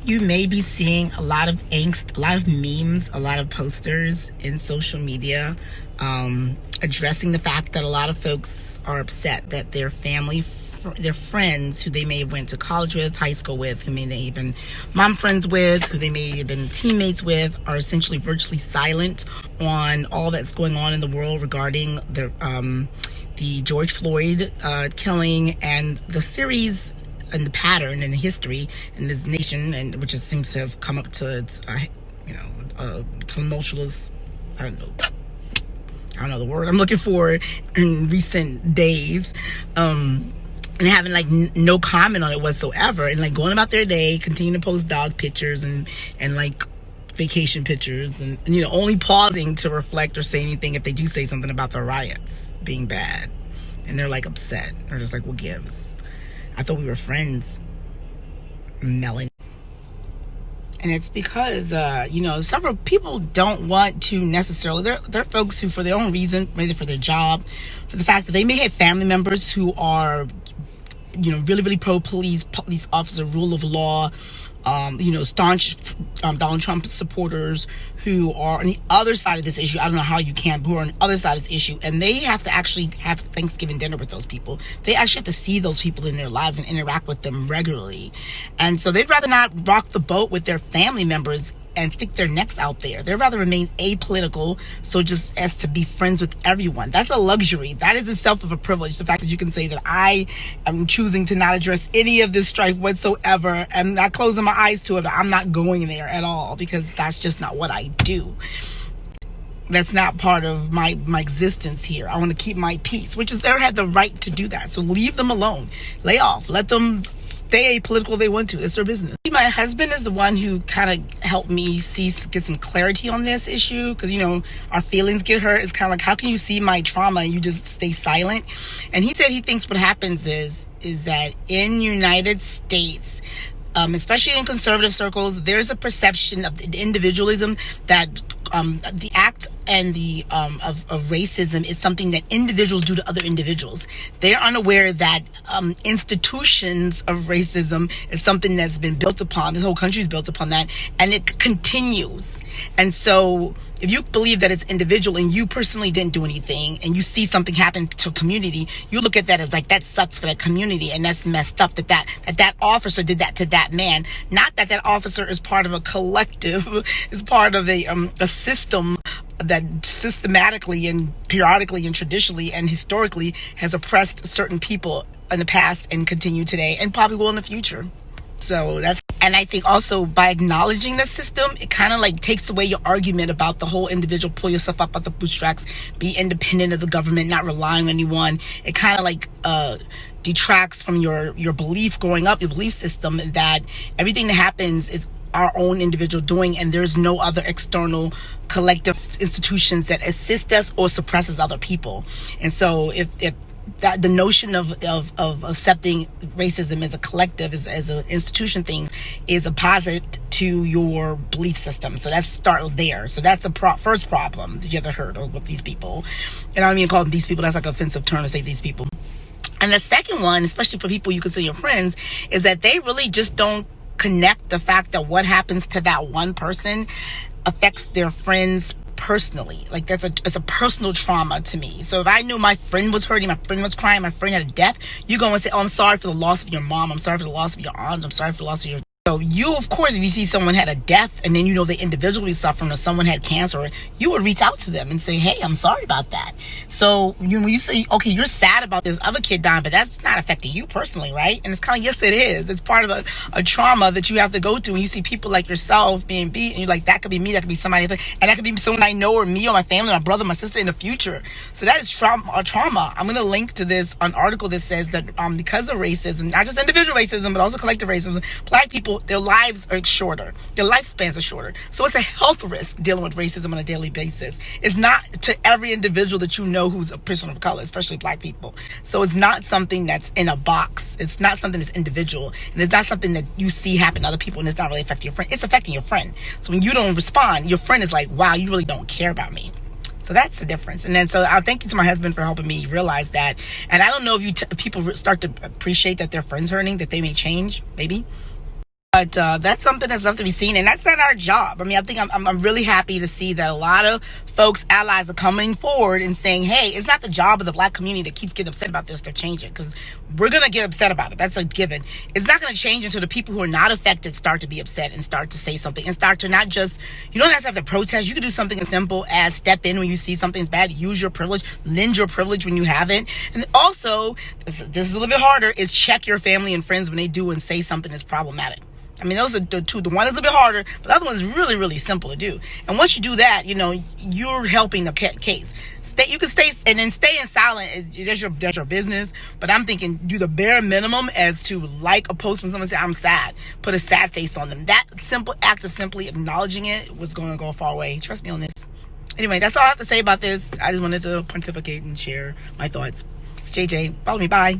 You may be seeing a lot of angst, a lot of memes, a lot of posters in social media addressing the fact that a lot of folks are upset that their family, their friends who they may have went to college with, high school with, who may have been mom friends with, who they may have been teammates with, are essentially virtually silent on all that's going on in the world regarding the George Floyd killing and the series and the pattern and the history in this nation, and which seems to have come up to its tumultuous, I don't know the word I'm looking for, in recent days, and having like no comment on it whatsoever, and like going about their day, continuing to post dog pictures and like vacation pictures, and only pausing to reflect or say anything if they do say something about the riots being bad, and they're like upset. They're just like, what gives? I thought we were friends, Melanie. And it's because, several people don't want to necessarily, they're folks who, for their own reason, maybe for their job, for the fact that they may have family members who are, really, really police officer, rule of law, staunch Donald Trump supporters who are on the other side of this issue. I don't know how you can, but who are on the other side of this issue. And they have to actually have Thanksgiving dinner with those people. They actually have to see those people in their lives and interact with them regularly. And so they'd rather not rock the boat with their family members and stick their necks out there. They'd rather remain apolitical, so just as to be friends with everyone. That's a luxury. That is itself of a privilege. The fact that you can say that I am choosing to not address any of this strife whatsoever, and not closing my eyes to it. I'm not going there at all, because that's just not what I do. That's not part of my existence here. I want to keep my peace, which is they have the right to do that. So leave them alone. Lay off. Let them stay apolitical if they want to. It's their business. My husband is the one who kind of helped me get some clarity on this issue, because our feelings get hurt. It's kind of like, how can you see my trauma and you just stay silent? And he said he thinks what happens is that in United States, especially in conservative circles, there's a perception of individualism, that the act and the of racism is something that individuals do to other individuals. They're unaware that institutions of racism is something that's been built upon. This whole country is built upon that, and it continues. And so if you believe that it's individual and you personally didn't do anything, and you see something happen to a community, you look at that as like, that sucks for that community, and that's messed up that officer did that to that man. Not that officer is part of a collective, is part of a system that systematically and periodically and traditionally and historically has oppressed certain people in the past and continue today and probably will in the future. So and I think also by acknowledging the system, it kind of like takes away your argument about the whole individual, pull yourself up by the bootstraps, be independent of the government, not relying on anyone. It kind of like detracts from your belief growing up, your belief system, that everything that happens is our own individual doing, and there's no other external collective institutions that assist us or suppresses other people. And so if that the notion of accepting racism as a collective, as an institution thing, is opposite to your belief system. So let's start there. So that's a first problem that you ever heard of with these people. And I don't even call them these people. That's like an offensive term to say these people. And the second one, especially for people you consider your friends, is that they really just don't connect the fact that what happens to that one person affects their friends personally. Like it's a personal trauma to me. So if I knew my friend was hurting, my friend was crying, my friend had a death, you go and say, oh, I'm sorry for the loss of your mom, I'm sorry for the loss of your aunt, I'm sorry for the loss of your... So you, of course, if you see someone had a death and then they individually suffering, or someone had cancer, you would reach out to them and say, hey, I'm sorry about that. So when you say, okay, you're sad about this other kid dying, but that's not affecting you personally, right? And it's kind of, yes, it is. It's part of a trauma that you have to go through. And you see people like yourself being beat, and you're like, that could be me, that could be somebody, and that could be someone I know, or me, or my family, my brother, my sister in the future. So that is trauma. I'm going to link to an article that says that because of racism, not just individual racism, but also collective racism, Black people, their lives are shorter. Their lifespans are shorter. So it's a health risk dealing with racism on a daily basis. It's not to every individual that you know who's a person of color, especially Black people. So it's not something that's in a box. It's not something that's individual. And it's not something that you see happen to other people, and it's not really affecting your friend. It's affecting your friend. So when you don't respond, your friend is like, wow, you really don't care about me. So that's the difference. And then, so I thank you to my husband for helping me realize that. And I don't know if people start to appreciate that their friend's hurting, that they may change, maybe. But that's something that's left to be seen, and that's not our job. I mean, I think I'm really happy to see that a lot of folks, allies, are coming forward and saying, hey, it's not the job of the Black community that keeps getting upset about this to change it, because we're going to get upset about it. That's a given. It's not going to change until the people who are not affected start to be upset and start to say something and start to not just, you don't have to protest. You can do something as simple as step in when you see something's bad, use your privilege, lend your privilege when you haven't. And also, this is a little bit harder, is check your family and friends when they do and say something that's problematic. I mean, those are the two. The one is a little bit harder, but the other one is really, really simple to do. And once you do that, you're helping the case. You can stay in silent. That's your business. But I'm thinking, do the bare minimum as to like a post when someone says, I'm sad. Put a sad face on them. That simple act of simply acknowledging it was going to go a far way. Trust me on this. Anyway, that's all I have to say about this. I just wanted to pontificate and share my thoughts. It's JJ. Follow me. Bye.